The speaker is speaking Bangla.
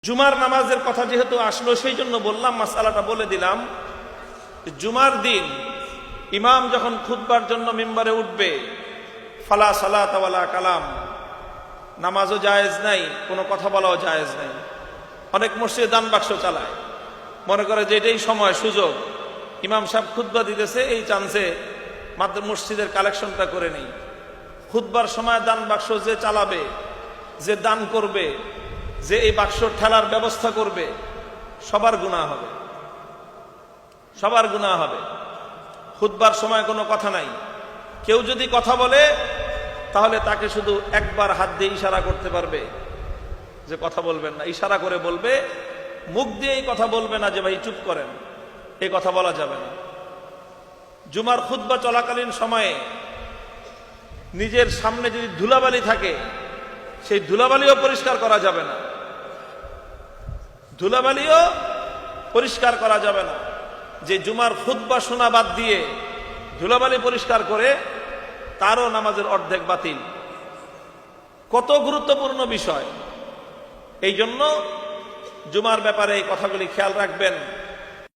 জুমার নামাজের কথা যেহেতু আসলো সেই জন্য বললাম, মাসআলাটা বলে দিলাম। জুমার দিন ইমাম যখন খুতবার জন্য মিম্বারে উঠবে, ফালা সালাত ওয়ালা কালাম, নামাজও জায়েজ নাই, কোনো কথা বলাও জায়েজ নাই। অনেক মসজিদে দান বাক্স চালায়, মনে করে যে এটাই সময় সুযোগ, ইমাম সাহেব খুতবা দিতেছে, এই চান্সে মাত্র মসজিদের কালেকশনটা করে নেই। খুতবার সময় দান বাক্স যে চালাবে, যে দান করবে, যে এই বাক্স ঠেলার ব্যবস্থা করবে, সবার গুনাহ হবে, সবার গুনাহ হবে। খুতবার সময় কোনো কথা নাই। কেউ যদি কথা বলে তাহলে তাকে শুধু একবার হাত দিয়ে ইশারা করতে পারবে যে কথা বলবেন না, ইশারা করে বলবে, মুখ দিয়ে এই কথা বলবে না যে ভাই চুপ করেন, এই কথা বলা যাবে না। জুমার খুতবা চলাকালীন সময়ে নিজের সামনে যদি ধুলাবালি থাকে, সেই ধুলাবালিও পরিষ্কার করা যাবে না, ধুলাবালিও পরিষ্কার করা যাবে না। যে জুমার খুতবা শোনা বাদ দিয়ে ধুলাবালি পরিষ্কার করে, তারও নামাজের অর্ধেক বাতিল। কত গুরুত্বপূর্ণ বিষয়! এই জন্য জুমার ব্যাপারে এই কথাগুলি খেয়াল রাখবেন।